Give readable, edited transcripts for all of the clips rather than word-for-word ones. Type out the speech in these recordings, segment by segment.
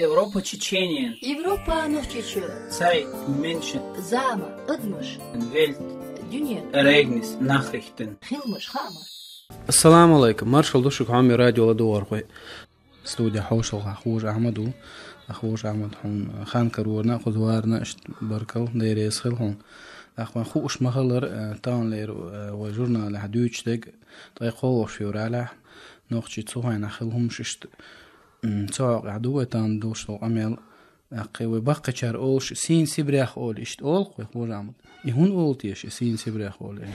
Europa Tschetschenien. Европа Nordtschechien. Zeit, Menschen, Samen, Udmush. Welt, Dünya. Ereignis, Nachrichten. Hilmush, Hama. السلام عليكم مارشال دوشك عمي راديو لدور خوي استوديو حوش أخوج أحمد أخوج أحمد هون خان كرورنا خذوارنا اشت بركل دير يسخل هون أخوان خوش مخلر تان لير وجورنا لحدوش دق طيب خوش في ورالة نوختي تصوها نخلهم ششت تصاق عدوة تان دوش تو عمل أقوى وبقى شار أولش سين سبريخ أول اشت أول خوي خوج أحمد يهون أولتيش سين سبريخ أول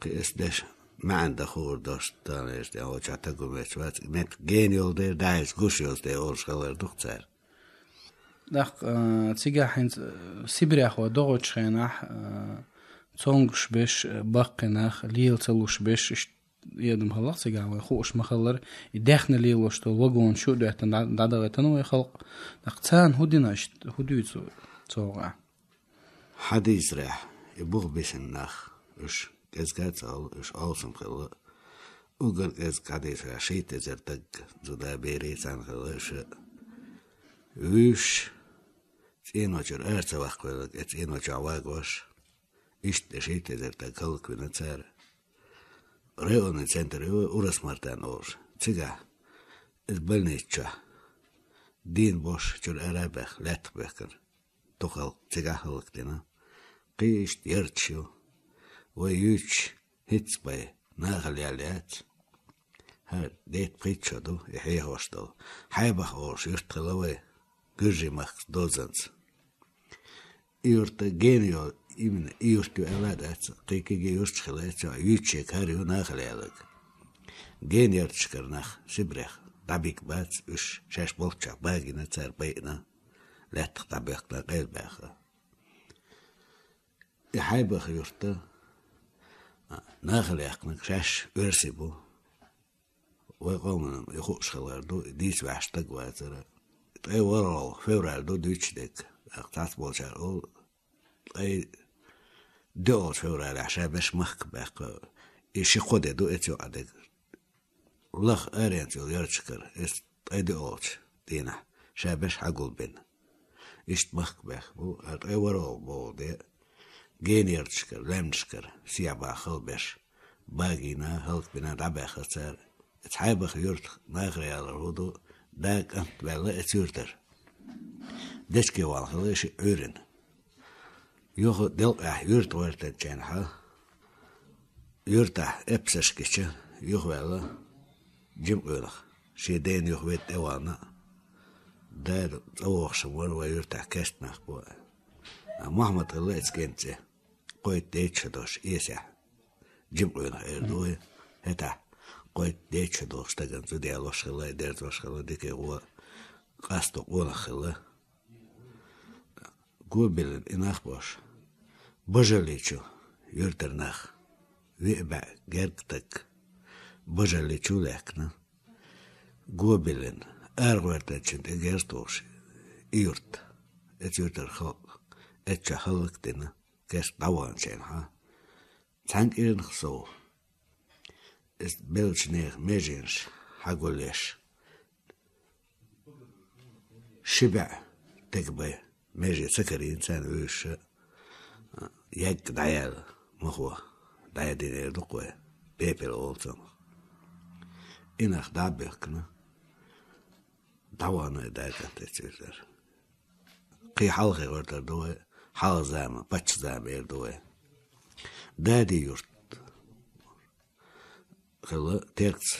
قيس دش ما عنده خور داشت تانش ده او چاته گومش وات مت گینیول ده دایس گوشیوز ده اول شغلر دختر دق تيجا حين سبريخ ودوغش خيناح تونغش بش باقناخ ليل تلوش بش يدم خلاص تيجا خوش مخلر يدخن ليلوش تو وغون شو ده دادا تنو يخلق دقتان هوديناش هوديتو توغا حديث راح يبوغ بيسناخ اش از قاعد اش awesome خلا وقال از قاعد يشيء تزرتق زدا بيري سان خلاش وش إنه جر أرت وقت قلت إنه جواقوش إشت شيء تزرتق خلق كنا تار رأون السنتر ورس مرتان أوش تجا البلنيتشا دين بوش جر أرابخ لات بكر تخل تجا خلق دينا قيشت يرتشو ويوش هيتس باي ناغل ياليات هاد ديت بريتشادو يحيي هوشتو حيبخ هوش يرتخلوي گرجي مخ دوزنز يورت جينيو إمن يورتو ألادات قيكي يورت خلاتو يوتشيك هاريو ناغل يالك جين يرتشكرناخ سبريخ دابيك بات وش شاش بولتشاك باقي نتار بينا لا تقطع قيل باخا يحيبخ يورتو ناخل يحقنك شاش ارسبو ويقوم يخوش خلاردو ديس باشتق واتر اي ورال فورال دو دوتش ديك اقطعت بولشار اول اي دوت فورال عشان باش مخك باق ايشي قودي دو اتيو عدك لخ ارينتو يرتشكر است اي دوت دينا شابش حقول بين اشت مخك باق بو اي ورال بو دي جين يرتشكر لمشكر سيابا خلبش باقينا هلك بنا دعبا خسر اتحايبخ يرت ناغري على الهدو داك انت بلا اتيرتر دشكي والخليش عورن يوخو دلقح يرت ورتن جانحا يرتح ابسشكيش يوخو بلا جم اولخ شيدين يوخو بيت اوانا دار اوخ شمور ويرتح كشتناخ بوا محمد الله اتسكنتي قويت ديتش دوش إيسا جمعونا إردوه هتا قويت ديتش دوش تاقن زودي علوش خلا ديرت وش خلا ديكي هو قاستو قونا خلا قول بلن إناخ بوش بجاليچو يرترناخ ويقبع جرقتك بجاليچو لكنا قول بلن أرغورتن چند إجرتوش يرت اتيرتر خلق اتشا خلق دينا كاس طوان شينها تانك إيرن خصو است بلش نيغ ميجينش حقوليش شبع تكبي ميجي سكري إنسان ويش يك دعيال مخوة دعيا دينير دقوة بيبل أولتن إناخ دعبكنا دعوانا دايكا تتشير قي حلقي ورطر دوه حال زامن بچ زامن يردوه دادي يرت خلا تيركس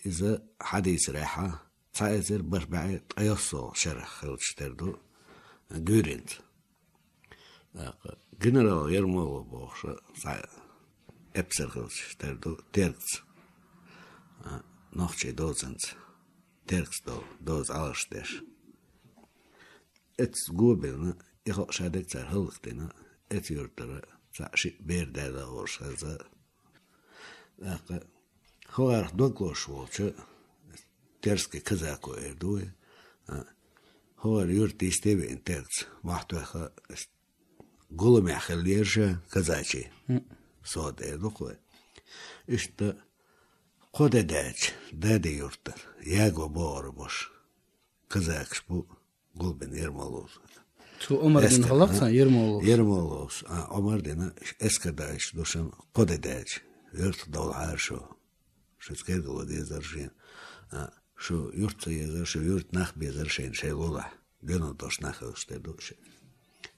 إذا حديث راحة تايزر بربعي تيصو شرح خلش تردو دورينت جنرال يرمو بوش ابسر خلش تردو تيركس نوخشي دوزنز تيركس دوز علشتش اتس قوبلنا يخلق شادك تار هلق دينا اتيورتر ساشي بير دادا ورش هزا خوار دوكلوش ووچه ترسكي كزاكو اردوه خوار يورتي استيبي انتركس محتوى قولم يخليرشا كزاچي صوت اردوه اشتا قود داج دادي يورتر ياغو بور بوش kızakış bu Gulben Yermoğlu. Şu Ömer din halaksan Yermoğlu. Yermoğlu. Ömer dina eskadaş duşan kodedaj. Yurt dağlar şu. Şu skergulu diye zarşin. Şu yurtsa yazar, şu yurt nah bezar şey lola. Gönül doş nah işte doş.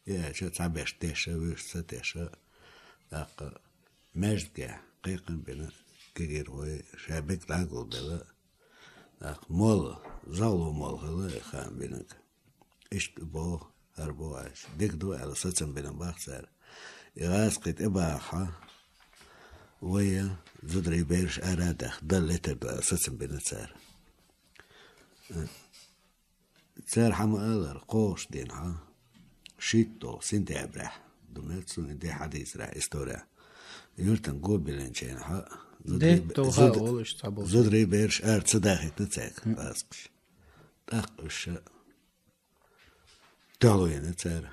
Ya şu tabeş teşe, vürse teşe. Mecdge, kıyıkın beni gigir koy, şebek lagul bela. Mol, zavlu mol hılı kan benim. İşte bu, her bu aş. Dikdu ala saçın benim baksar. İğaz kıt ibaha. Vaya, zudri beriş aradak, dalleter da saçın benim sar. Sar hama alır, koş din ha. Şitto, sintebrah. Dumetsun de hadis ra istoriya. Yurtan gol bilinçen ha. Det ha oluş tabu. Zudri beriş artsadahit netsek. Baskış. Takış. Daluya netsar.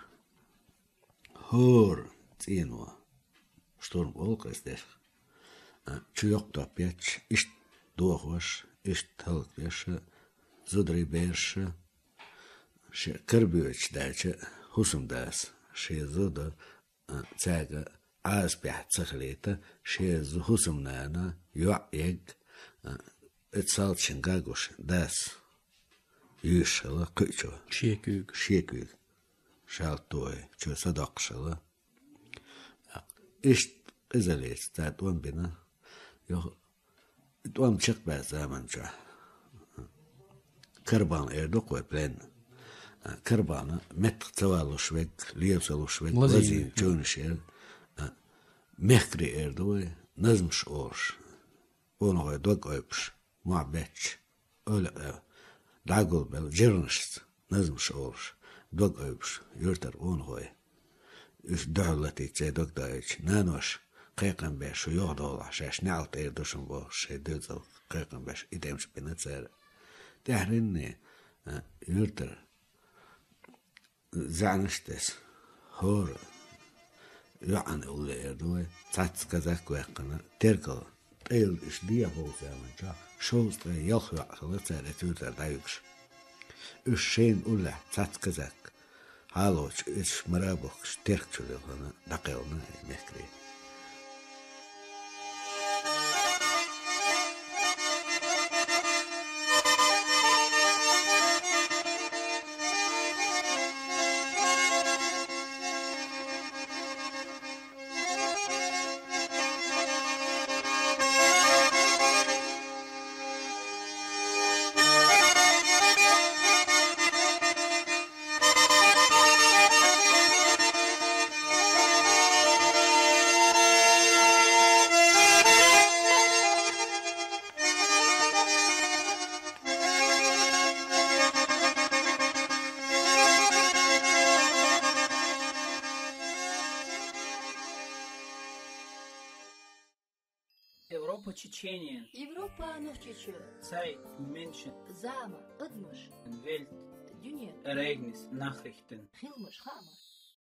Hor, tino. Шторм волка здесь. Чуёк то опять, ишт дохваш, ишт талквеша, зудрый берша, ше кырбюч дача, хусум дас, ше зуда, цяга, аз пять цахлета, ше хусум нана, юак, эцал чингагуш, дас, юшала, кычо, шекюг, шалтой, чу садокшала. İşte izaleyiz, tatvan bina. Yok, tatvan çık be zamanca. Kırban erdo koy plen. Kırbanı met tavalu şvek, liyevsalu şvek, lazin çönüşer. Mehkri erdo nazmış orş. Onu koy dog oypuş, muhabbetç. Öyle dagul bel, jirnışt, nazmış orş. Dog oypuş, yurtar onu koy. Üç dağlatı çedok dağıç. Nanoş kaykan beş yok dola. Şaş ne alt erduşun bu şey düzel kaykan beş idemiş bina zer. Tehrinni yurtlar zanıştes hor yani ulle erdoğu tats kazak kaykanı terkal el iş diye bu zamanca şovsta yok yakılı zer yurtlar dağıç. Üç şeyin ulle tats kazak. Haloç, üç marabok, terk çölüğünü, dakılını mekri. Европа Чеченien. Европа ночью. Zeit, Menschen, Zama, Ödmüş. Welt, Dünya. Ereignis, Nachrichten. Hilmiş, Hama.